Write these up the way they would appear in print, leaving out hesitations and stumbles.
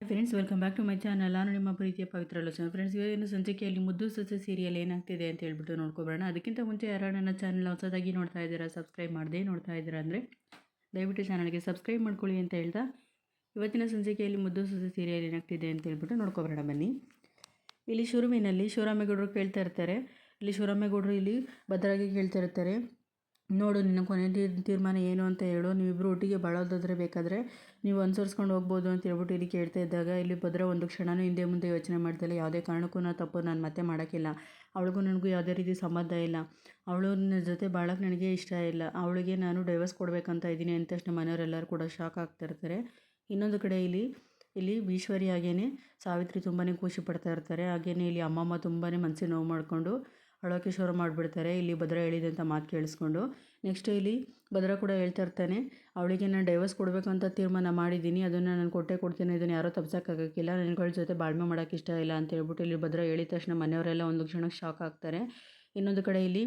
Friends, welcome back to my channel. ನಾನು ನಿಮ್ಮ ಪ್ರೀತಿಯ ಪವಿತ್ರ ಲೋಚನ. ಫ್ರೆಂಡ್ಸ್, ಇವತ್ತಿನ ಸಂಚಿಕೆಯಲ್ಲಿ ಮುದ್ದು ಸೊಸೆ ಸೀರಿಯಲ್ ಏನಾಗ್ತಿದೆ ಅಂತ ಹೇಳ್ಬಿಟ್ಟು ನೋಡ್ಕೊಬರೋಣ. ಅದಕ್ಕಿಂತ ಮುಂಚೆ ಯಾರು ನನ್ನ ಚಾನಲ್ ಹೊಸದಾಗಿ ನೋಡ್ತಾ ಇದ್ದೀರಾ, ಸಬ್ಸ್ಕ್ರೈಬ್ ಮಾಡದೆ ನೋಡ್ತಾ ಇದ್ದೀರಾ ಅಂದರೆ ದಯವಿಟ್ಟು ಚಾನಲ್ಗೆ ಸಬ್ಸ್ಕ್ರೈಬ್ ಮಾಡ್ಕೊಳ್ಳಿ ಅಂತ ಹೇಳ್ತಾ ಇವತ್ತಿನ ಸಂಚಿಕೆಯಲ್ಲಿ ಮುದ್ದು ಸೊಸೆ ಸೀರಿಯಲ್ ಏನಾಗ್ತಿದೆ ಅಂತ ಹೇಳ್ಬಿಟ್ಟು ನೋಡ್ಕೊಬರೋಣ ಬನ್ನಿ. ಇಲ್ಲಿ ಶುರುವಿನಲ್ಲಿ ಶಿವರಾಮೇಗೌಡರು ಕೇಳ್ತಾ ಇರ್ತಾರೆ. ಇಲ್ಲಿ ಶಿವರಾಮೇಗೌಡರು ಇಲ್ಲಿ ಭದ್ರಾಗಿ ಕೇಳ್ತಾ ಇರ್ತಾರೆ, ನೋಡು ನಿನ್ನ ಕೊನೆ ತೀರ್ಮಾನ ಏನು ಅಂತ ಹೇಳು, ನೀವಿಬ್ಬರು ಒಟ್ಟಿಗೆ ಬಾಳೋದಾದರೆ ಬೇಕಾದರೆ ನೀವು ಅನುಸರಿಸ್ಕೊಂಡು ಹೋಗ್ಬೋದು ಅಂತ ಹೇಳ್ಬಿಟ್ಟು ಇಲ್ಲಿ ಕೇಳ್ತಾ ಇದ್ದಾಗ ಇಲ್ಲಿ ಭದ್ರ ಒಂದು ಕ್ಷಣನೂ ಹಿಂದೆ ಮುಂದೆ ಯೋಚನೆ ಮಾಡ್ತಾಯಿಲ್ಲ. ಯಾವುದೇ ಕಾರಣಕ್ಕೂ ತಪ್ಪು ನಾನು ಮತ್ತೆ ಮಾಡೋಕ್ಕಿಲ್ಲ, ಅವಳಿಗೂ ನನಗೂ ಯಾವುದೇ ರೀತಿ ಸಂಬಂಧ ಇಲ್ಲ, ಅವಳು ನನ್ನ ಜೊತೆ ಬಾಳೋಕ್ಕೆ ನನಗೆ ಇಷ್ಟ ಇಲ್ಲ, ಅವಳಿಗೆ ನಾನು ಡೈವರ್ಸ್ ಕೊಡಬೇಕಂತ ಇದ್ದೀನಿ ಅಂದ ತಕ್ಷಣ ಮನೆಯವರೆಲ್ಲರೂ ಕೂಡ ಶಾಕ್ ಆಗ್ತಾ ಇರ್ತಾರೆ. ಇನ್ನೊಂದು ಕಡೆ ಇಲ್ಲಿ ಈಶ್ವರಿ ಹಾಗೇನೆ ಸಾವಿತ್ರಿ ತುಂಬಾ ಖುಷಿ ಪಡ್ತಾ ಇರ್ತಾರೆ. ಹಾಗೇನೆ ಇಲ್ಲಿ ಅಮ್ಮಮ್ಮ ತುಂಬಾ ಮನಸ್ಸಿಗೆ ನೋವು ಮಾಡಿಕೊಂಡು ಅಳೋಕ್ಕೆ ಶುರು ಮಾಡಿಬಿಡ್ತಾರೆ. ಇಲ್ಲಿ ಭದ್ರ ಹೇಳಿದಂಥ ಮಾತು ಕೇಳಿಸ್ಕೊಂಡು ನೆಕ್ಸ್ಟ್ ಇಲ್ಲಿ ಭದ್ರ ಕೂಡ ಹೇಳ್ತಾ ಇರ್ತಾನೆ, ಅವಳಿಗೆ ನಾನು ಡೈವರ್ಸ್ ಕೊಡಬೇಕಂತ ತೀರ್ಮಾನ ಮಾಡಿದ್ದೀನಿ, ಅದನ್ನು ನಾನು ಕೊಡ್ತೀನಿ, ಇದನ್ನು ಯಾರೋ ತಪ್ಸೋಕ್ಕಾಗಕ್ಕಿಲ್ಲ, ನನಗಳ ಜೊತೆ ಬಾಳ್ಮೆ ಮಾಡೋಕ್ಕೆ ಇಷ್ಟ ಇಲ್ಲ ಅಂತ ಹೇಳ್ಬಿಟ್ಟು ಇಲ್ಲಿ ಭದ್ರ ಹೇಳಿದ ತಕ್ಷಣ ಮನೆಯವರೆಲ್ಲ ಒಂದು ಕ್ಷಣಕ್ಕೆ ಶಾಕ್ ಆಗ್ತಾರೆ. ಇನ್ನೊಂದು ಕಡೆ ಇಲ್ಲಿ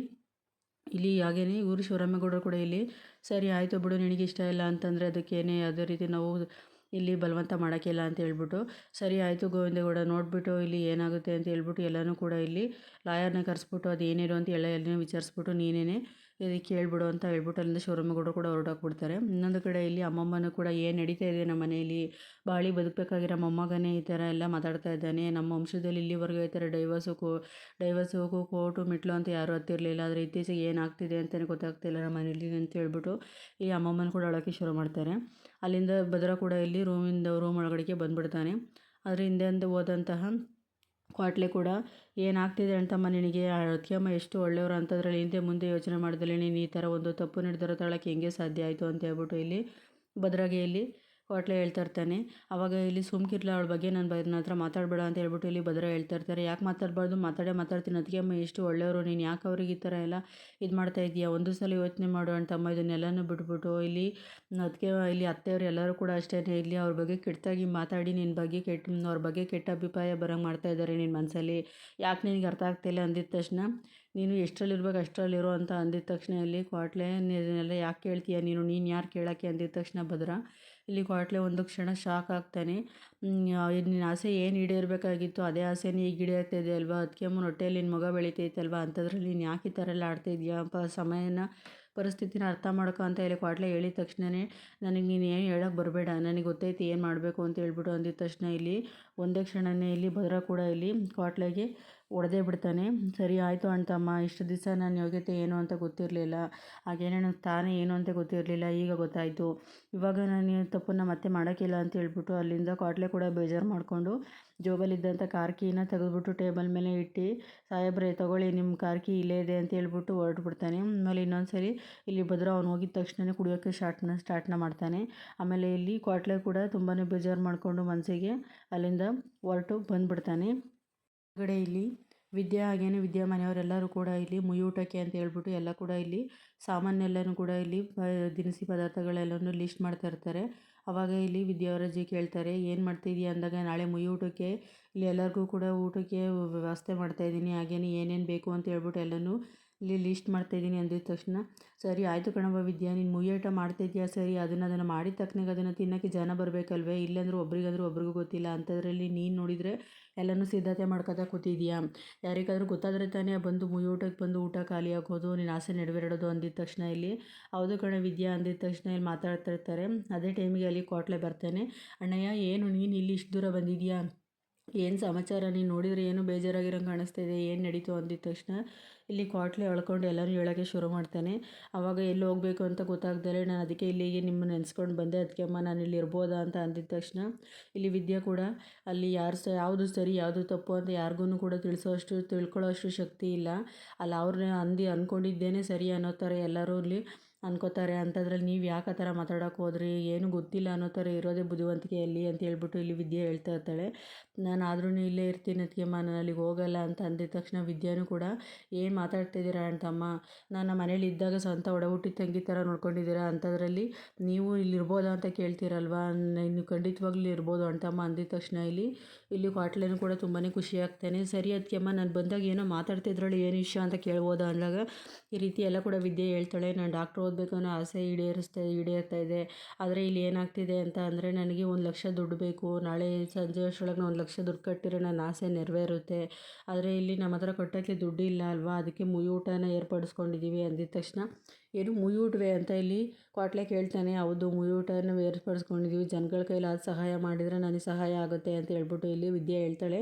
ಹಾಗೇನೆ ಇವರು ಶಿವರಾಮೇಗೌಡರು ಕೂಡ ಇಲ್ಲಿ ಸರಿ ಆಯಿತು ಬಿಡು, ನಿನಗೆ ಇಷ್ಟ ಇಲ್ಲ ಅಂತಂದರೆ ಅದಕ್ಕೇನೆ ಯಾವುದೇ ರೀತಿ ನಾವು ಇಲ್ಲಿ ಬಲವಂತ ಮಾಡೋಕ್ಕಿಲ್ಲ ಅಂತ ಹೇಳ್ಬಿಟ್ಟು ಸರಿ ಆಯಿತು ಗೋವಿಂದೇಗೌಡ, ನೋಡಿಬಿಟ್ಟು ಇಲ್ಲಿ ಏನಾಗುತ್ತೆ ಅಂತ ಹೇಳ್ಬಿಟ್ಟು ಎಲ್ಲನೂ ಕೂಡ ಇಲ್ಲಿ ಲಾಯರ್ನ ಕರೆಸ್ಬಿಟ್ಟು ಅದು ಏನೇನು ಅಂತ ಎಲ್ಲನೂ ವಿಚಾರಿಸ್ಬಿಟ್ಟು ನೀನೇನೆ ಇದಕ್ಕೆ ಹೇಳ್ಬಿಡು ಅಂತ ಹೇಳ್ಬಿಟ್ಟು ಅಲ್ಲಿಂದ ಶಿವರಾಮೇಗೌಡರು ಕೂಡ ಹೊರಟೋಗ್ಬಿಡ್ತಾರೆ. ಇನ್ನೊಂದು ಕಡೆ ಇಲ್ಲಿ ಅಮ್ಮಮ್ಮನೂ ಕೂಡ ಏನು ನಡೀತಾ ಇದೆ ನಮ್ಮ ಮನೆಯಲ್ಲಿ, ಬಾಳಿ ಬದುಕಬೇಕಾಗಿರೋ ಮೊಮ್ಮಗನೇ ಈ ಥರ ಎಲ್ಲ ಮಾತಾಡ್ತಾ ಇದ್ದಾನೆ, ನಮ್ಮ ವಂಶದಲ್ಲಿ ಇಲ್ಲಿವರೆಗೂ ಈ ಥರ ಡೈವರ್ಸು ಕೋರ್ಟು ಮೆಟ್ಲು ಅಂತ ಯಾರೂ ಹತ್ತಿರಲಿಲ್ಲ, ಆದರೆ ಇತ್ತೀಚೆಗೆ ಏನಾಗ್ತಿದೆ ಅಂತಲೇ ಗೊತ್ತಾಗ್ತಿಲ್ಲ ನಮ್ಮ ಮನೇಲಿ ಅಂತ ಹೇಳ್ಬಿಟ್ಟು ಈ ಅಮ್ಮಮ್ಮನ ಕೂಡ ಅಳೋಕ್ಕೆ ಶುರು ಮಾಡ್ತಾರೆ. ಅಲ್ಲಿಂದ ಭದ್ರ ಕೂಡ ಇಲ್ಲಿ ರೂಮ್ ಒಳಗಡೆಗೆ ಬಂದುಬಿಡ್ತಾನೆ. ಆದರೆ ಹಿಂದೆ ಹೋದಂತಹ ಕ್ವಾಟ್ಲೆ ಕೂಡ ಏನಾಗ್ತಿದೆ ಅಂತಮ್ಮ ನಿನಗೆ, ಅತ್ತಿಗೆಮ್ಮ ಎಷ್ಟು ಒಳ್ಳೆಯವರು ಅಂಥದ್ರಲ್ಲಿ ಹಿಂದೆ ಮುಂದೆ ಯೋಚನೆ ಮಾಡಿದಲ್ಲಿ ನೀನು ಈ ಥರ ಒಂದು ತಪ್ಪು ನಿರ್ಧಾರ ತಗೊಳ್ಳೋಕ್ಕೆ ಹೆಂಗೆ ಸಾಧ್ಯ ಆಯಿತು ಅಂತ ಹೇಳ್ಬಿಟ್ಟು ಇಲ್ಲಿ ಭದ್ರಾಗೆ ಇಲ್ಲಿ ಕ್ವಾಟ್ಲೆ ಹೇಳ್ತಾ ಇರ್ತಾನೆ. ಆವಾಗ ಇಲ್ಲಿ ಸುಮ್ಕಿರ್ಲ ಅವಳ ಬಗ್ಗೆ ನನ್ನ ಹತ್ರ ಮಾತಾಡಬೇಡ ಅಂತ ಹೇಳ್ಬಿಟ್ಟು ಇಲ್ಲಿ ಭದ್ರ ಹೇಳ್ತಾ ಇರ್ತಾರೆ. ಯಾಕೆ ಮಾತಾಡಬಾರ್ದು, ಮಾತಾಡ್ತೀನಿ, ಅತ್ತಿಗೆಮ್ಮ ಎಷ್ಟು ಒಳ್ಳೆಯವರು, ನೀನು ಯಾಕೆ ಅವ್ರಿಗೆ ಈ ಥರ ಎಲ್ಲ ಇದು ಮಾಡ್ತಾ ಇದೀಯಾ, ಒಂದು ಸಲ ಯೋಚನೆ ಮಾಡು ಅಂತಮ್ಮ, ಇದನ್ನೆಲ್ಲನೂ ಬಿಟ್ಬಿಟ್ಟು ಇಲ್ಲಿ ಅತ್ತೆಯವರು ಎಲ್ಲರೂ ಕೂಡ ಅಷ್ಟೇ ಇಲ್ಲಿ ಅವ್ರ ಬಗ್ಗೆ ಕೆಟ್ಟದಾಗಿ ಮಾತಾಡಿ ನಿನ್ನ ಬಗ್ಗೆ ಅವ್ರ ಬಗ್ಗೆ ಕೆಟ್ಟ ಅಭಿಪ್ರಾಯ ಬರೋಂಗೆ ಮಾಡ್ತಾ ಇದ್ದಾರೆ ನಿನ್ನ ಮನಸ್ಸಲ್ಲಿ, ಯಾಕೆ ನಿನಗೆ ಅರ್ಥ ಆಗ್ತಿಲ್ಲ ಅಂದಿದ ತಕ್ಷಣ ನೀನು ಎಷ್ಟರಲ್ಲಿರ್ಬೇಕು ಅಷ್ಟರಲ್ಲಿರೋ ಅಂತ ಅಂದಿದ ತಕ್ಷಣ ಇಲ್ಲಿ ಕ್ವಾಟ್ಲೆ ಇದನ್ನೆಲ್ಲ ಯಾಕೆ ಕೇಳ್ತೀಯ ನೀನು ಯಾರು ಕೇಳೋಕ್ಕೆ ಅಂದಿದ ತಕ್ಷಣ ಭದ್ರ ಇಲ್ಲಿ ಕ್ವಾಟ್ಲೆ ಒಂದು ಕ್ಷಣ ಶಾಕ್ ಆಗ್ತಾನೆ. ನಿನ್ನ ಆಸೆ ಏನು ಈಡೇರಬೇಕಾಗಿತ್ತು ಅದೇ ಆಸೆನೇ ಈಗ ಈಡೇರ್ತಾಯಿದೆ ಅಲ್ವಾ, ಅದಕ್ಕೆ ಅಮ್ಮನ ಹೊಟ್ಟೆಯಲ್ಲಿ ನಿನ್ನ ಮಗ ಬೆಳೀತೈತಲ್ವಾ, ಅಂಥದ್ರಲ್ಲಿ ನೀನು ಯಾಕೆ ಈ ಥರ ಎಲ್ಲ ಆಡ್ತಾ ಇದೆಯಾ, ಪರಿಸ್ಥಿತಿನ ಅರ್ಥ ಮಾಡ್ಕೊ ಅಂತ ಹೇಳಿ ಕ್ವಾಟ್ಲೆ ಹೇಳಿದ ತಕ್ಷಣವೇ ನನಗೆ ನೀನು ಏನು ಹೇಳೋಕ್ಕೆ ಬರಬೇಡ, ನನಗೆ ಗೊತ್ತೈತಿ ಏನು ಮಾಡಬೇಕು ಅಂತ ಹೇಳ್ಬಿಟ್ಟು ಅಂದಿದ ತಕ್ಷಣ ಇಲ್ಲಿ ಒಂದೇ ಕ್ಷಣವೇ ಇಲ್ಲಿ ಭದ್ರ ಕೂಡ ಇಲ್ಲಿ ಕ್ವಾಟ್ಲೆಗೆ ಹೊಡೆದೇ ಬಿಡ್ತಾನೆ. ಸರಿ ಆಯಿತು ಅಂತಮ್ಮ, ಇಷ್ಟು ದಿವಸ ನನ್ನ ಯೋಗ್ಯತೆ ಏನು ಅಂತ ಗೊತ್ತಿರಲಿಲ್ಲ, ಹಾಗೇನೇ ನನ್ನ ಸ್ಥಾನ ಏನು ಅಂತ ಗೊತ್ತಿರಲಿಲ್ಲ, ಈಗ ಗೊತ್ತಾಯಿತು, ಇವಾಗ ನಾನು ತಪ್ಪನ್ನು ಮತ್ತೆ ಮಾಡೋಕ್ಕಿಲ್ಲ ಅಂತ ಹೇಳ್ಬಿಟ್ಟು ಅಲ್ಲಿಂದ ಕ್ವಾಟ್ಲೆ ಕೂಡ ಬೇಜಾರು ಮಾಡಿಕೊಂಡು ಜೋಬಲ್ಲಿದ್ದಂಥ ಕಾರ್ ಕೀನ ತೆಗೆದುಬಿಟ್ಟು ಟೇಬಲ್ ಮೇಲೆ ಇಟ್ಟು, ಸಾಹೇಬ್ರೆ ತಗೊಳ್ಳಿ ನಿಮ್ಮ ಕಾರ್ ಕೀ ಇಲ್ಲೇ ಇದೆ ಅಂತ ಹೇಳ್ಬಿಟ್ಟು ಹೊರಟುಬಿಡ್ತಾನೆ. ಆಮೇಲೆ ಇನ್ನೊಂದು ಸರಿ ಇಲ್ಲಿ ಭದ್ರ ಅವನು ಹೋಗಿದ ತಕ್ಷಣ ಕುಡಿಯೋಕ್ಕೆ ಸ್ಟಾರ್ಟ್ನ ಮಾಡ್ತಾನೆ. ಆಮೇಲೆ ಇಲ್ಲಿ ಕ್ವಾಟ್ಲೆ ಕೂಡ ತುಂಬಾ ಬೇಜಾರು ಮಾಡಿಕೊಂಡು ಮನಸ್ಸಿಗೆ ಅಲ್ಲಿಂದ ಹೊರಟು ಬಂದುಬಿಡ್ತಾನೆ. ಹೊರಗಡೆ ಇಲ್ಲಿ ವಿದ್ಯಾ ಮನೆಯವರೆಲ್ಲರೂ ಕೂಡ ಇಲ್ಲಿ ಮುಯ್ಯೂಟಕ್ಕೆ ಅಂತ ಹೇಳ್ಬಿಟ್ಟು ಎಲ್ಲ ಕೂಡ ಇಲ್ಲಿ ಸಾಮಾನೆಲ್ಲನೂ ಕೂಡ ಇಲ್ಲಿ ದಿನಸಿ ಪದಾರ್ಥಗಳೆಲ್ಲನೂ ಲಿಸ್ಟ್ ಮಾಡ್ತಾ ಇರ್ತಾರೆ. ಆವಾಗ ಇಲ್ಲಿ ವಿದ್ಯಾವರಜಿ ಕೇಳ್ತಾರೆ, ಏನು ಮಾಡ್ತಿದ್ದೀಯ ಅಂದಾಗ, ನಾಳೆ ಮುಯ್ಯೂಟಕ್ಕೆ ಇಲ್ಲಿ ಎಲ್ಲರಿಗೂ ಕೂಡ ಊಟಕ್ಕೆ ವ್ಯವಸ್ಥೆ ಮಾಡ್ತಾಯಿದ್ದೀನಿ, ಹಾಗೇನೆ ಏನೇನು ಬೇಕು ಅಂತ ಹೇಳ್ಬಿಟ್ಟು ಎಲ್ಲನೂ ಇಲ್ಲಿ ಲಿಸ್ಟ್ ಮಾಡ್ತಾಯಿದ್ದೀನಿ ಅಂದಿದ ತಕ್ಷಣ ಸರಿ ಆಯಿತು ಕಣವ್ವ ವಿದ್ಯಾ, ನೀನು ಮುಯ್ಯೂಟ ಮಾಡ್ತಾಯಿದ್ಯಾ ಸರಿ, ಅದನ್ನು ಮಾಡಿದ ತಕ್ಕನಾಗ ಅದನ್ನು ತಿನ್ನೋಕ್ಕೆ ಜನ ಬರಬೇಕಲ್ವೇ, ಇಲ್ಲಾಂದ್ರೂ ಒಬ್ರಿಗೂ ಗೊತ್ತಿಲ್ಲ, ಅಂಥದ್ರಲ್ಲಿ ನೀನು ನೋಡಿದರೆ ಎಲ್ಲನೂ ಸಿದ್ಧತೆ ಮಾಡ್ಕೊತಾ ಕೂತಿದ್ಯಾ, ಯಾರಿಗಾದ್ರೂ ಗೊತ್ತಾದರೆ ತಾನೇ ಬಂದು ಮುಯ್ಯೂಟಕ್ಕೆ ಬಂದು ಊಟ ಖಾಲಿ ಆಗೋದು, ನಿನ್ನ ಆಸೆ ನೆರವೇರೋದು ಅಂದಿದ ತಕ್ಷಣ ಇಲ್ಲಿ ಹೌದು ಕಣ ವಿದ್ಯಾ ಅಂದಿದ ತಕ್ಷಣ ಇಲ್ಲಿ ಮಾತಾಡ್ತಾ ಇರ್ತಾರೆ. ಅದೇ ಟೈಮಿಗೆ ಅಲ್ಲಿ ಕ್ವಾಟ್ಲೆ ಬರ್ತಾನೆ. ಅಣ್ಣಯ್ಯ ಏನು ನೀನು ಇಲ್ಲಿ ಇಷ್ಟು ದೂರ ಬಂದಿದ್ಯಾ, ಏನು ಸಮಾಚಾರ, ನೀನು ನೋಡಿದರೆ ಏನು ಬೇಜಾರಾಗಿರೋಂಗೆ ಕಾಣಿಸ್ತಾ ಇದೆ, ಏನು ನಡೀತು ಅಂದಿದ ತಕ್ಷಣ ಇಲ್ಲಿ ಕ್ವಾಟ್ಲೆ ಎಳ್ಕೊಂಡು ಎಲ್ಲನೂ ಹೇಳೋಕ್ಕೆ ಶುರು ಮಾಡ್ತಾನೆ. ಆವಾಗ ಎಲ್ಲಿ ಹೋಗಬೇಕು ಅಂತ ಗೊತ್ತಾಗ್ದಲೇ ನಾನು ಅದಕ್ಕೆ ಇಲ್ಲಿಗೆ ನಿಮ್ಮನ್ನು ನೆನೆಸ್ಕೊಂಡು ಬಂದೆ, ಅದಕ್ಕೆ ಅಮ್ಮ ನಾನು ಇಲ್ಲಿ ಇರ್ಬೋದಾ ಅಂತ ಅಂದಿದ ತಕ್ಷಣ ಇಲ್ಲಿ ವಿದ್ಯಾ ಕೂಡ ಅಲ್ಲಿ ಯಾವುದು ಸರಿ ಯಾವುದು ತಪ್ಪು ಅಂತ ಯಾರಿಗೂ ಕೂಡ ತಿಳ್ಕೊಳ್ಳೋ ಅಷ್ಟು ಶಕ್ತಿ ಇಲ್ಲ, ಅಲ್ಲಿ ಅವ್ರನ್ನ ಅಂದ್ಕೊಂಡಿದ್ದೇನೆ ಸರಿ ಅನ್ನೋ ಥರ ಎಲ್ಲರೂ ಇಲ್ಲಿ ಅನ್ಕೋತಾರೆ, ಅಂಥದ್ರಲ್ಲಿ ನೀವು ಯಾಕೆ ಆ ಥರ ಮಾತಾಡೋಕೆ ಹೋದ್ರಿ, ಏನು ಗೊತ್ತಿಲ್ಲ ಅನ್ನೋ ಥರ ಇರೋದೇ ಬುದ್ಧಿವಂತಿಕೆಯಲ್ಲಿ ಅಂತ ಹೇಳ್ಬಿಟ್ಟು ಇಲ್ಲಿ ವಿದ್ಯೆ ಹೇಳ್ತಾ ಇರ್ತಾಳೆ. ನಾನು ಆದ್ರೂ ಇಲ್ಲೇ ಇರ್ತೀನಿ ಅದಕ್ಕೆಮ್ಮ, ನಾನು ಅಲ್ಲಿಗೆ ಹೋಗಲ್ಲ ಅಂತ ಅಂದಿದ ತಕ್ಷಣ ವಿದ್ಯಾನೂ ಕೂಡ ಏನು ಮಾತಾಡ್ತಿದ್ದೀರಾ ಅಂತಮ್ಮ, ನಾನು ಮನೇಲಿ ಇದ್ದಾಗ ಸ್ವಂತ ಒಡಹುಟ್ಟಿದ ತಂಗಿ ಥರ ನೋಡ್ಕೊಂಡಿದ್ದೀರಾ, ಅಂಥದ್ರಲ್ಲಿ ನೀವು ಇಲ್ಲಿರ್ಬೋದಾ ಅಂತ ಕೇಳ್ತೀರಲ್ವಾ, ನೀವು ಖಂಡಿತವಾಗ್ಲೂ ಇರ್ಬೋದು ಅಂತಮ್ಮ ಅಂದಿದ ತಕ್ಷಣ ಇಲ್ಲಿ ಕ್ವಾಟ್ಲೆನೂ ಕೂಡ ತುಂಬಾ ಖುಷಿ ಆಗ್ತಾನೆ. ಸರಿ ಅದಕ್ಕೆಮ್ಮ, ನಾನು ಬಂದಾಗ ಏನೋ ಮಾತಾಡ್ತಿದ್ರಲ್ಲಿ ಏನು ವಿಷಯ ಅಂತ ಕೇಳ್ಬೋದಾ ಅಂದಾಗ ಈ ರೀತಿ ಎಲ್ಲ ಕೂಡ ವಿದ್ಯೆ ಹೇಳ್ತಾಳೆ, ನಾನು ಡಾಕ್ಟ್ರು ಓದಬೇಕು ಅನ್ನೋ ಆಸೆ ಈಡೇರ್ತಾ ಇದೆ. ಆದರೆ ಇಲ್ಲಿ ಏನಾಗ್ತಿದೆ ಅಂತ ಅಂದರೆ ನನಗೆ 1,00,000 ದುಡ್ಡು ಬೇಕು, ನಾಳೆ ಸಂಜೆ ಅಷ್ಟರೊಳಗೆ ನಾನು 1,00,000 ದುಡ್ಡು ಕಟ್ಟಿದ್ರೆ ನನ್ನ ಆಸೆ ನೆರವೇರುತ್ತೆ. ಆದರೆ ಇಲ್ಲಿ ನಮ್ಮ ಹತ್ರ ಕಟ್ಟೋಕ್ಕೆ ದುಡ್ಡಿಲ್ಲ ಅಲ್ವಾ, ಅದಕ್ಕೆ ಮುಯೂಟನ ಏರ್ಪಡಿಸ್ಕೊಂಡಿದ್ದೀವಿ ಅಂದಿದ ತಕ್ಷಣ ಏನು ಮುಯೂಟ್ವೆ ಅಂತ ಇಲ್ಲಿ ಕ್ವಾಟ್ಲೆ ಕೇಳ್ತಾನೆ. ಹೌದು, ಮುಯೂಟನ್ನು ಏರ್ಪಡಿಸ್ಕೊಂಡಿದ್ದೀವಿ, ಜನಗಳ ಕೈಲಾದ ಸಹಾಯ ಮಾಡಿದರೆ ನನಗೆ ಸಹಾಯ ಆಗುತ್ತೆ ಅಂತ ಹೇಳ್ಬಿಟ್ಟು ಇಲ್ಲಿ ವಿದ್ಯೆ ಹೇಳ್ತಾಳೆ.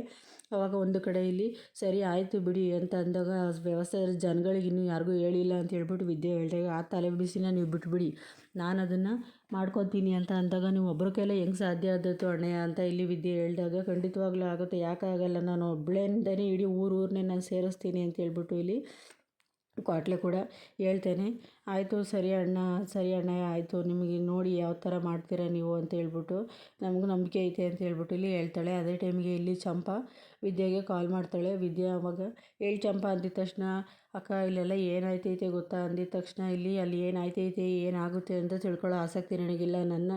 ಆವಾಗ ಒಂದು ಕಡೆ ಇಲ್ಲಿ ಸರಿ ಆಯಿತು ಬಿಡಿ ಅಂತ ಅಂದಾಗ ವ್ಯವಸ್ಥೆ ಜನಗಳಿಗೆ ಇನ್ನೂ ಯಾರಿಗೂ ಹೇಳಿಲ್ಲ ಅಂತ ಹೇಳ್ಬಿಟ್ಟು ವಿದ್ಯೆ ಹೇಳ್ದಾಗ ಆ ತಲೆ ಬಿಸಿನ ನೀವು ಬಿಟ್ಬಿಡಿ, ನಾನು ಅದನ್ನು ಮಾಡ್ಕೊತೀನಿ ಅಂತ ಅಂದಾಗ ನೀವು ಒಬ್ಬರ ಕೈಲೇ ಹೆಂಗೆ ಸಾಧ್ಯ ಆದದ್ದು ಅಣ್ಣಯ್ಯ ಅಂತ ಇಲ್ಲಿ ವಿದ್ಯೆ ಹೇಳಿದಾಗ ಖಂಡಿತವಾಗ್ಲೂ ಆಗುತ್ತೆ, ಯಾಕಾಗಲ್ಲ, ನಾನು ಒಬ್ಬಳೇಂದನೇ ಇಡೀ ಊರನ್ನೇ ನಾನು ಸೇರಿಸ್ತೀನಿ ಅಂತ ಹೇಳ್ಬಿಟ್ಟು ಇಲ್ಲಿ ಕ್ವಾಟ್ಲೆ ಕೂಡ ಹೇಳ್ತೇನೆ. ಆಯಿತು ಸರಿ ಅಣ್ಣಯ್ಯ ಆಯಿತು, ನಿಮಗೆ ನೋಡಿ ಯಾವ ಥರ ಮಾಡ್ತೀರಾ ನೀವು ಅಂತ ಹೇಳ್ಬಿಟ್ಟು ನಮಗೂ ನಂಬಿಕೆ ಐತೆ ಅಂತ ಹೇಳ್ಬಿಟ್ಟು ಇಲ್ಲಿ ಹೇಳ್ತಾಳೆ. ಅದೇ ಟೈಮಿಗೆ ಇಲ್ಲಿ ಚಂಪಾ ವಿದ್ಯೆಗೆ ಕಾಲ್ ಮಾಡ್ತಾಳೆ. ವಿದ್ಯೆ ಆವಾಗ ಹೇಳಿ ಚಂಪಾ ಅಂದಿದ ತಕ್ಷಣ ಅಕ್ಕ ಇಲ್ಲೆಲ್ಲ ಏನಾಯ್ತೈತೆ ಗೊತ್ತಾ ಅಂದಿದ ತಕ್ಷಣ ಇಲ್ಲಿ ಅಲ್ಲಿ ಏನಾಯ್ತೈತೆ ಏನಾಗುತ್ತೆ ಅಂತ ತಿಳ್ಕೊಳ್ಳೋ ಆಸಕ್ತಿ ನನಗಿಲ್ಲ, ನನ್ನ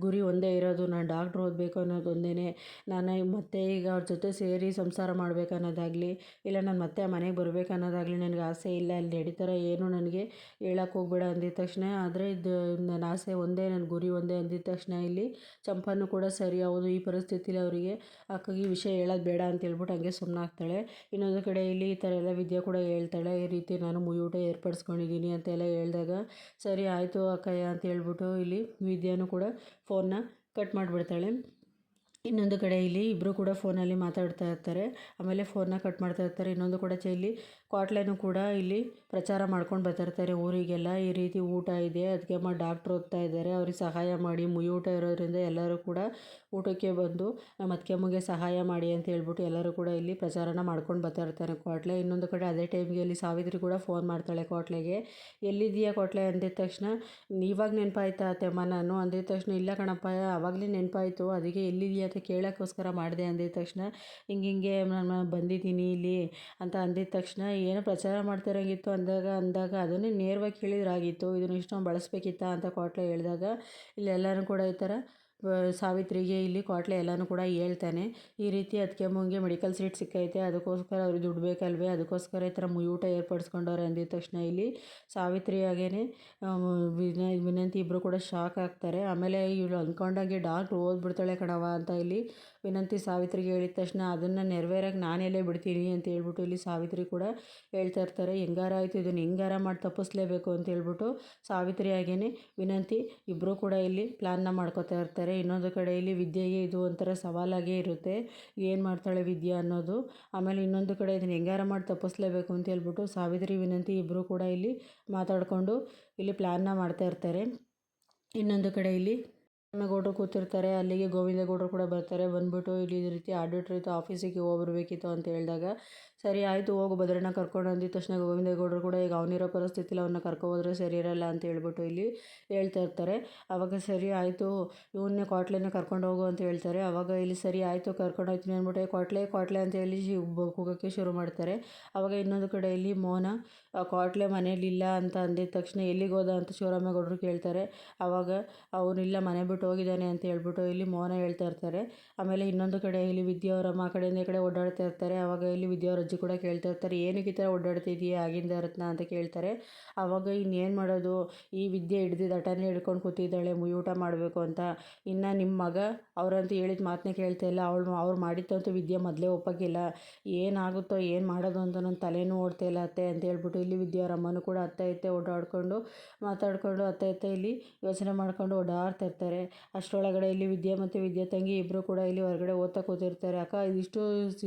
ಗುರಿ ಒಂದೇ ಇರೋದು, ನಾನು ಡಾಕ್ಟ್ರ್ ಓದಬೇಕು ಅನ್ನೋದು ಒಂದೇ. ನಾನು ಮತ್ತೆ ಈಗ ಅವ್ರ ಜೊತೆ ಸೇರಿ ಸಂಸಾರ ಮಾಡ್ಬೇಕು ಅನ್ನೋದಾಗಲಿ ಇಲ್ಲ ನಾನು ಮತ್ತೆ ಆ ಮನೆಗೆ ಬರ್ಬೇಕು ಅನ್ನೋದಾಗಲಿ ನನಗೆ ಆಸೆ ಇಲ್ಲ. ಅಲ್ಲಿ ನಡೀತಾರ ಏನು ನನಗೆ ಹೇಳಕ್ಕೆ ಹೋಗ್ಬೇಡ ಅಂದಿದ ತಕ್ಷಣ, ಆದರೆ ಇದು ನನ್ನ ಆಸೆ ಒಂದೇ, ನನ್ನ ಗುರಿ ಒಂದೇ ಅಂದಿದ ತಕ್ಷಣ ಇಲ್ಲಿ ಚಂಪಾನು ಕೂಡ ಸರಿ ಹೌದು, ಈ ಪರಿಸ್ಥಿತಿಲಿ ಅವರಿಗೆ ಅಕ್ಕಗೆ ಈ ವಿಷಯ ಹೇಳೋದು ಬೇಡ ಅಂತ ಹೇಳ್ಬಿಟ್ಟು ಹಂಗೆ ಸುಮ್ಮನಾಗ್ತಾಳೆ. ಇನ್ನೊಂದು ಕಡೆ ಇಲ್ಲಿ ಈ ಥರ ಎಲ್ಲ ವಿದ್ಯೆ ಕೂಡ ಹೇಳ್ತಾಳೆ, ಈ ರೀತಿ ನಾನು ಮುಯೂಟ ಏರ್ಪಡಿಸ್ಕೊಂಡಿದ್ದೀನಿ ಅಂತೆಲ್ಲ ಹೇಳಿದಾಗ ಸರಿ ಆಯಿತು ಅಕ್ಕಯ್ಯ ಅಂತ ಹೇಳ್ಬಿಟ್ಟು ಇಲ್ಲಿ ವಿದ್ಯಾನು ಕೂಡ ಫೋನ್ನ ಕಟ್ ಮಾಡಿಬಿಡ್ತಾಳೆ. ಇನ್ನೊಂದು ಕಡೆ ಇಲ್ಲಿ ಇಬ್ಬರು ಕೂಡ ಫೋನಲ್ಲಿ ಮಾತಾಡ್ತಾ ಇರ್ತಾರೆ, ಆಮೇಲೆ ಫೋನ್ನ ಕಟ್ ಮಾಡ್ತಾ ಇರ್ತಾರೆ. ಇನ್ನೊಂದು ಕಡೆ ಇಲ್ಲಿ ಕ್ವಾಟ್ಲೆನೂ ಕೂಡ ಇಲ್ಲಿ ಪ್ರಚಾರ ಮಾಡ್ಕೊಂಡು ಬರ್ತಾಯಿರ್ತಾರೆ ಊರಿಗೆಲ್ಲ, ಈ ರೀತಿ ಊಟ ಇದೆ, ಅದಕ್ಕೆ ಅಮ್ಮ ಡಾಕ್ಟ್ರ್ ಓದ್ತಾ ಇದ್ದಾರೆ, ಅವ್ರಿಗೆ ಸಹಾಯ ಮಾಡಿ, ಮುಯೂಟ ಇರೋದ್ರಿಂದ ಎಲ್ಲರೂ ಕೂಡ ಊಟಕ್ಕೆ ಬಂದು ನಮ್ಮ ಅತ್ತಿಗೆಮ್ಮಗೆ ಸಹಾಯ ಮಾಡಿ ಅಂತ ಹೇಳ್ಬಿಟ್ಟು ಎಲ್ಲರೂ ಕೂಡ ಇಲ್ಲಿ ಪ್ರಚಾರನ ಮಾಡ್ಕೊಂಡು ಬರ್ತಾಯಿರ್ತಾರೆ ಕ್ವಾಟ್ಲೆ. ಇನ್ನೊಂದು ಕಡೆ ಅದೇ ಟೈಮ್ಗೆ ಇಲ್ಲಿ ಸಾವಿತ್ರಿ ಕೂಡ ಫೋನ್ ಮಾಡ್ತಾಳೆ ಕ್ವಾಟ್ಲೆಗೆ. ಎಲ್ಲಿದ್ದೀಯಾ ಕ್ವಾಟ್ಲೆ ಅಂದಿದ ತಕ್ಷಣ ಇವಾಗ ನೆನಪಾಯ್ತಾ ಅತ್ತೆಮ್ಮ ನಾನು ಅಂದಿದ ತಕ್ಷಣ ಇಲ್ಲ ಕಣಪ್ಪ ಆವಾಗಲೇ ನೆನಪಾಯಿತು, ಅದಕ್ಕೆ ಎಲ್ಲಿದೆಯಾ ಅಂತ ಕೇಳೋಕ್ಕೋಸ್ಕರ ಮಾಡಿದೆ ಅಂದಿದ ತಕ್ಷಣ ಹಿಂಗೆ ನಾನು ಬಂದಿದ್ದೀನಿ ಇಲ್ಲಿ ಅಂತ ಅಂದಿದ ತಕ್ಷಣ ಏನೋ ಪ್ರಚಾರ ಮಾಡ್ತಿರೋಂಗಿತ್ತು ಅಂದಾಗ ಅದನ್ನೇ ನೇರವಾಗಿ ಕೇಳಿದ್ರಾಗಿತ್ತು, ಇದನ್ನು ಇಷ್ಟೊಂದು ಬಳಸಬೇಕಿತ್ತಾ ಅಂತ ಕ್ವಾಟ್ಲೆ ಹೇಳಿದಾಗ ಇಲ್ಲೆಲ್ಲರೂ ಕೂಡ ಈ ಥರ ಸಾವಿತ್ರಿಗೆ ಇಲ್ಲಿ ಕ್ವಾಟ್ಲೆ ಎಲ್ಲನೂ ಕೂಡ ಹೇಳ್ತಾನೆ. ಈ ರೀತಿ ಅತ್ತಿಗೆಮ್ಮಂಗೆ ಮೆಡಿಕಲ್ ಸೀಟ್ ಸಿಕ್ಕೈತೆ, ಅದಕ್ಕೋಸ್ಕರ ಅವ್ರಿಗೆ ದುಡ್ಡು ಬೇಕಲ್ವೇ, ಅದಕ್ಕೋಸ್ಕರ ಈ ಥರ ಮುಯೂಟ ಏರ್ಪಡಿಸ್ಕೊಂಡವ್ರೆ ಅಂದಿದ ತಕ್ಷಣ ಇಲ್ಲಿ ಸಾವಿತ್ರಿ ಹಾಗೇನೆ ವಿನಂತಿ ಇಬ್ಬರು ಕೂಡ ಶಾಕ್ ಆಗ್ತಾರೆ. ಆಮೇಲೆ ಇವಳು ಅಂದ್ಕೊಂಡಾಗೆ ಡಾಕ್ಟ್ರ್ ಓದ್ಬಿಡ್ತಾಳೆ ಕಣವ ಅಂತ ಇಲ್ಲಿ ವಿನಂತಿ ಸಾವಿತ್ರಿಗೆ ಹೇಳಿದ ತಕ್ಷಣ ಅದನ್ನು ನೆರವೇರಕ್ಕೆ ನಾನೆಲ್ಲೇ ಬಿಡ್ತೀನಿ ಅಂತ ಹೇಳ್ಬಿಟ್ಟು ಇಲ್ಲಿ ಸಾವಿತ್ರಿ ಕೂಡ ಹೇಳ್ತಾ ಇರ್ತಾರೆ. ಹೆಂಗಾರ ಆಯಿತು ಇದನ್ನು ಹೆಂಗಾರ ಮಾಡಿ ತಪ್ಪಿಸ್ಲೇಬೇಕು ಅಂತ ಹೇಳ್ಬಿಟ್ಟು ಸಾವಿತ್ರಿ ಹಾಗೇನೆ ವಿನಂತಿ ಇಬ್ಬರು ಕೂಡ ಇಲ್ಲಿ ಪ್ಲ್ಯಾನ್ನ ಮಾಡ್ಕೋತಾ ಇರ್ತಾರೆ. ಇನ್ನೊಂದು ಕಡೆ ಇಲ್ಲಿ ವಿದ್ಯೆಗೆ ಇದು ಒಂಥರ ಸವಾಲಾಗೇ ಇರುತ್ತೆ, ಏನು ಮಾಡ್ತಾಳೆ ವಿದ್ಯೆ ಅನ್ನೋದು. ಆಮೇಲೆ ಇನ್ನೊಂದು ಕಡೆ ಇದನ್ನು ಹೆಂಗಾರ ಮಾಡಿ ತಪ್ಪಿಸ್ಲೇಬೇಕು ಅಂತ ಹೇಳ್ಬಿಟ್ಟು ಸಾವಿತ್ರಿ ವಿನಂತಿ ಇಬ್ಬರು ಕೂಡ ಇಲ್ಲಿ ಮಾತಾಡಿಕೊಂಡು ಇಲ್ಲಿ ಪ್ಲ್ಯಾನ್ನ ಮಾಡ್ತಾ ಇರ್ತಾರೆ. ಇನ್ನೊಂದು ಕಡೆ ಇಲ್ಲಿ ಗೌಡರು ಕೂತಿರ್ತಾರೆ, ಅಲ್ಲಿಗೆ ಗೋವಿಂದ ಗೌಡರು ಕೂಡ ಬರ್ತಾರೆ. ಬಂದ್ಬಿಟ್ಟು ಇಲ್ಲಿ ಈ ರೀತಿ ಆಡಿಟ್ರ್ ಇತ್ತು, ಆಫೀಸಿಗೆ ಹೋಗ್ಬರ್ಬೇಕಿತ್ತು ಅಂತ ಹೇಳಿದಾಗ ಸರಿ ಆಯಿತು ಹೋಗು ಭದ್ರನ ಕರ್ಕೊಂಡು ಅಂದಿದ ತಕ್ಷಣ ಗೋವಿಂದ ಗೌಡರು ಕೂಡ ಈಗ ಅವನಿರೋ ಪರಿಸ್ಥಿತಿಲಿ ಅವನ್ನ ಕರ್ಕೊಬೋದ್ರೆ ಸರಿ ಇರಲ್ಲ ಅಂತ ಹೇಳ್ಬಿಟ್ಟು ಇಲ್ಲಿ ಹೇಳ್ತಾ ಇರ್ತಾರೆ. ಆವಾಗ ಸರಿ ಆಯಿತು ಇವನ್ನೇ ಕ್ವಾಟ್ಲೆನ ಕರ್ಕೊಂಡು ಹೋಗು ಅಂತ ಹೇಳ್ತಾರೆ. ಆವಾಗ ಇಲ್ಲಿ ಸರಿ ಆಯಿತು ಕರ್ಕೊಂಡು ಹೋಗ್ತೀನಿ ಅಂದ್ಬಿಟ್ಟು ಕ್ವಾಟ್ಲೆ ಅಂತ ಹೇಳಿ ಕೂಗೋಕ್ಕೆ ಶುರು ಮಾಡ್ತಾರೆ. ಆವಾಗ ಇನ್ನೊಂದು ಕಡೆ ಇಲ್ಲಿ ಮೋಹನ ಕ್ವಾಟ್ಲೆ ಮನೇಲಿಲ್ಲ ಅಂತ ಅಂದಿದ ತಕ್ಷಣ ಎಲ್ಲಿಗೆ ಹೋದ ಅಂತ ಶಿವರಾಮೇಗೌಡರು ಕೇಳ್ತಾರೆ. ಆವಾಗ ಅವನಿಲ್ಲ ಮನೆ ಬಿಟ್ಟು ಹೋಗಿದ್ದಾನೆ ಅಂತ ಹೇಳ್ಬಿಟ್ಟು ಇಲ್ಲಿ ಮೋಹನ ಹೇಳ್ತಾ ಇರ್ತಾರೆ. ಆಮೇಲೆ ಇನ್ನೊಂದು ಕಡೆ ಇಲ್ಲಿ ವಿದ್ಯಾವರಮ್ಮ ಆ ಕಡೆಯಿಂದ ಈ ಕಡೆ ಓಡಾಡ್ತಾ ಇರ್ತಾರೆ. ಆವಾಗ ಇಲ್ಲಿ ವಿದ್ಯಾವ್ರ ಅಜ್ಜಿ ಕೂಡ ಕೇಳ್ತಾ ಇರ್ತಾರೆ, ಏನಕ್ಕೆ ಈ ಥರ ಓಡಾಡ್ತಿದೀಯಾ ಆಗಿಂದ ರತ್ನ ಅಂತ ಕೇಳ್ತಾರೆ. ಆವಾಗ ಇನ್ನೇನು ಮಾಡೋದು, ಈ ವಿದ್ಯೆ ಹಿಡ್ದಿದ್ದು ಹಠನೇ ಹಿಡ್ಕೊಂಡು ಕೂತಿದ್ದಾಳೆ ಮುಯೂಟ ಮಾಡಬೇಕು ಅಂತ, ಇನ್ನು ನಿಮ್ಮ ಮಗ ಅವರಂತೂ ಹೇಳಿದ ಮಾತನ್ನೇ ಕೇಳ್ತಾ ಇಲ್ಲ, ಅವ್ರು ಮಾಡಿತ್ತಂತೂ ವಿದ್ಯೆ ಮೊದಲೇ ಒಪ್ಪಕ್ಕಿಲ್ಲ, ಏನಾಗುತ್ತೋ ಏನು ಮಾಡೋದು ಅಂತ ನನ್ನ ತಲೆನೂ ಓಡ್ತಾ ಇಲ್ಲ ಅತ್ತೆ ಅಂತ ಹೇಳ್ಬಿಟ್ಟು ಇಲ್ಲಿ ವಿದ್ಯಾವರಮ್ಮನೂ ಕೂಡ ಅತ್ತೆ ಓಡಾಡ್ಕೊಂಡು ಮಾತಾಡಿಕೊಂಡು ಅತ್ತೆ ಇಲ್ಲಿ ಯೋಚನೆ ಮಾಡ್ಕೊಂಡು ಓಡಾಡ್ತಾ ಇರ್ತಾರೆ. ಅಷ್ಟರೊಳಗಡೆ ಇಲ್ಲಿ ವಿದ್ಯೆ ಮತ್ತು ವಿದ್ಯಾ ತಂಗಿ ಇಬ್ಬರು ಕೂಡ ಇಲ್ಲಿ ಹೊರಗಡೆ ಓದ್ತಾ ಕೂತಿರ್ತಾರೆ. ಅಕ್ಕ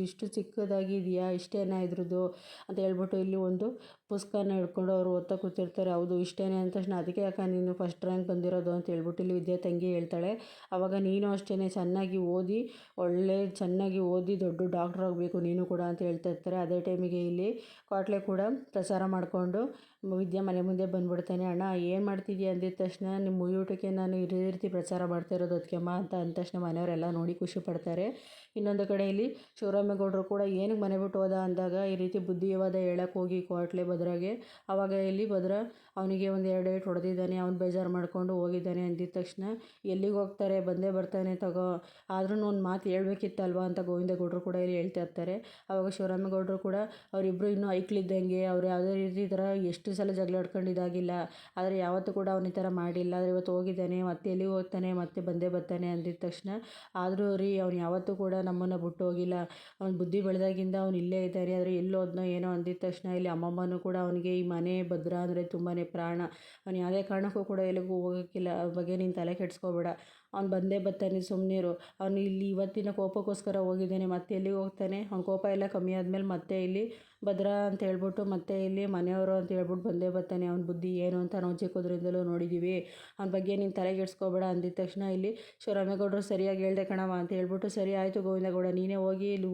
ಇಷ್ಟು ಚಿಕ್ಕದಾಗಿದೆಯಾ, ಇಷ್ಟೇನಾ ಇದ್ರದ್ದು ಅಂತ ಹೇಳ್ಬಿಟ್ಟು ಇಲ್ಲಿ ಒಂದು ಪುಸ್ತಕನ ಹಿಡ್ಕೊಂಡು ಅವರು ಓದ್ತಾ ಕೂತಿರ್ತಾರೆ. ಹೌದು ಇಷ್ಟೇನೆ ಅಂದ ತಕ್ಷಣ ಅದಕ್ಕೆ ಅಕ್ಕ ನೀನು ಫಸ್ಟ್ ರ್ಯಾಂಕ್ ಬಂದಿರೋದು ಅಂತ ಹೇಳ್ಬಿಟ್ಟು ಇಲ್ಲಿ ವಿದ್ಯಾ ತಂಗಿ ಹೇಳ್ತಾಳೆ. ಆವಾಗ ನೀನು ಅಷ್ಟೇ ಚೆನ್ನಾಗಿ ಓದಿ ದೊಡ್ಡ ಡಾಕ್ಟ್ರ್ ಆಗಬೇಕು ನೀನು ಕೂಡ ಅಂತ ಹೇಳ್ತಾ ಇರ್ತಾರೆ. ಅದೇ ಟೈಮಿಗೆ ಇಲ್ಲಿ ಕ್ವಾಟ್ಲೆ ಕೂಡ ಪ್ರಚಾರ ಮಾಡಿಕೊಂಡು ವಿದ್ಯಾ ಮನೆ ಮುಂದೆ ಬಂದ್ಬಿಡ್ತಾನೆ. ಅಣ್ಣ ಏನು ಮಾಡ್ತಿದ್ಯಾ ಅಂದಿದ ತಕ್ಷಣ ನಿಮ್ಮ ಮುಯೂಟಕ್ಕೆ ನಾನು ಇದೇ ರೀತಿ ಪ್ರಚಾರ ಮಾಡ್ತಾ ಇರೋದು ಅದಕ್ಕೆಮ್ಮ ಅಂತ ಅಂದ ತಕ್ಷಣ ಮನೆಯವರೆಲ್ಲ ನೋಡಿ ಖುಷಿ ಪಡ್ತಾರೆ. ಇನ್ನೊಂದು ಕಡೆ ಇಲ್ಲಿ ಶಿವರಾಮೇಗೌಡರು ಕೂಡ ಏನಕ್ಕೆ ಮನೆ ಬಿಟ್ಟು ಹೋದ ಅಂದಾಗ ಈ ರೀತಿ ಬುದ್ಧಿವಾದ ಹೇಳಕ್ಕೆ ಹೋಗಿ ಕ್ವಾಟ್ಲೆ ಭದ್ರಾಗೆ, ಆವಾಗ ಇಲ್ಲಿ ಭದ್ರ ಅವನಿಗೆ ಒಂದು 2 ಏಟು ಹೊಡೆದಿದ್ದಾನೆ. ಅವ್ನು ಬೇಜಾರು ಮಾಡಿಕೊಂಡು ಹೋಗಿದ್ದಾನೆ. ಅಂದಿದ ತಕ್ಷಣ ಎಲ್ಲಿಗೆ ಹೋಗ್ತಾರೆ, ಬಂದೇ ಬರ್ತಾನೆ ತಗೋ, ಆದ್ರೂ ಒಂದು ಮಾತು ಹೇಳ್ಬೇಕಿತ್ತಲ್ವ ಅಂತ ಗೋವಿಂದಗೌಡರು ಕೂಡ ಇಲ್ಲಿ ಹೇಳ್ತಾ ಇರ್ತಾರೆ. ಆವಾಗ ಶಿವರಾಮೇಗೌಡರು ಕೂಡ ಅವರಿಬ್ಬರು ಇನ್ನೂ ಐಕ್ಳಿದ್ದಂಗೆ, ಅವ್ರು ಯಾವುದೇ ರೀತಿ ಈ ಥರ ಎಷ್ಟು ಸಲ ಜಗಳ ಆಡ್ಕೊಂಡು ಇದಾಗಿಲ್ಲ, ಆದರೆ ಯಾವತ್ತೂ ಕೂಡ ಅವ್ನು ಈ ಥರ ಮಾಡಿಲ್ಲ. ಆದರೆ ಇವತ್ತು ಹೋಗಿದ್ದಾನೆ, ಮತ್ತೆ ಎಲ್ಲಿಗೆ ಹೋಗ್ತಾನೆ, ಮತ್ತೆ ಬಂದೇ ಬರ್ತಾನೆ ಅಂದಿದ ತಕ್ಷಣ, ಆದರೂ ರೀ ಅವ್ನು ಯಾವತ್ತೂ ಕೂಡ ನಮ್ಮನ್ನು ಬಿಟ್ಟು ಹೋಗಿಲ್ಲ, ಅವ್ನು ಬುದ್ಧಿ ಬೆಳೆದಾಗಿಂದ ಅವ್ನು ಇಲ್ಲೇ ಇದ್ದಾನೆ, ಆದರೆ ಎಲ್ಲಿ ಹೋದ್ನೋ ಏನೋ ಅಂದಿದ ತಕ್ಷಣ ಇಲ್ಲಿ ಅಮ್ಮಮ್ಮನೂ ಕೂಡ ಅವನಿಗೆ ಈ ಮನೆ ಭದ್ರ ಅಂದರೆ ತುಂಬಾ ಪ್ರಾಣ, ಅವ್ನು ಯಾವುದೇ ಕಾರಣಕ್ಕೂ ಕೂಡ ಎಲ್ಲಿಗೂ ಹೋಗೋಕ್ಕಿಲ್ಲ, ಅವ್ರ ಬಗ್ಗೆ ನೀನು ತಲೆ ಕೆಡಿಸ್ಕೋಬೇಡ, ಅವ್ನು ಬಂದೇ ಬರ್ತಾನೆ ಸುಮ್ಮನಿರು, ಅವನು ಇಲ್ಲಿ ಇವತ್ತಿನ ಕೋಪಕ್ಕೋಸ್ಕರ ಹೋಗಿದ್ದಾನೆ, ಮತ್ತೆ ಎಲ್ಲಿಗೆ ಹೋಗ್ತಾನೆ, ಅವ್ನ ಕೋಪ ಎಲ್ಲ ಕಮ್ಮಿ ಆದಮೇಲೆ ಮತ್ತೆ ಇಲ್ಲಿ ಭದ್ರ ಅಂತ ಹೇಳ್ಬಿಟ್ಟು ಮತ್ತೆ ಇಲ್ಲಿ ಮನೆಯವರು ಅಂತ ಹೇಳ್ಬಿಟ್ಟು ಬಂದೇ ಬರ್ತಾನೆ, ಅವ್ನ ಬುದ್ಧಿ ಏನು ಅಂತ ನಾವು ಚಿಕ್ಕದ್ರಿಂದಲೂ ನೋಡಿದ್ದೀವಿ, ಅವ್ನ ಬಗ್ಗೆ ನೀನು ತಲೆಗೆಡ್ಸ್ಕೊಬೇಡ ಅಂದಿದ ತಕ್ಷಣ ಇಲ್ಲಿ ಶಿವರಾಮೇಗೌಡರು ಸರಿಯಾಗಿ ಹೇಳ್ದೆ ಕಣವ ಅಂತ ಹೇಳ್ಬಿಟ್ಟು, ಸರಿ ಆಯಿತು ಗೋವಿಂದಗೌಡ ನೀನೇ ಹೋಗಿ ಇಲ್ಲಿ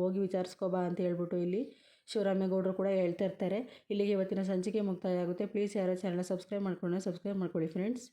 ಹೋಗಿ ವಿಚಾರಿಸ್ಕೊಬಾ ಅಂತ ಹೇಳ್ಬಿಟ್ಟು ಇಲ್ಲಿ ಶಿವರಾಮೇಗೌಡರು ಕೂಡ ಹೇಳ್ತಾ ಇರ್ತಾರೆ. ಇಲ್ಲಿಗೆ ಇವತ್ತಿನ ಸಂಚಿಕೆ ಮುಕ್ತಾಯ ಆಗುತ್ತೆ. ಪ್ಲೀಸ್ ಯಾರು ಚಾನಲ್ನ ಸಬ್ಸ್ಕ್ರೈಬ್ ಮಾಡ್ಕೊಳ್ಳಿ ಫ್ರೆಂಡ್ಸ್.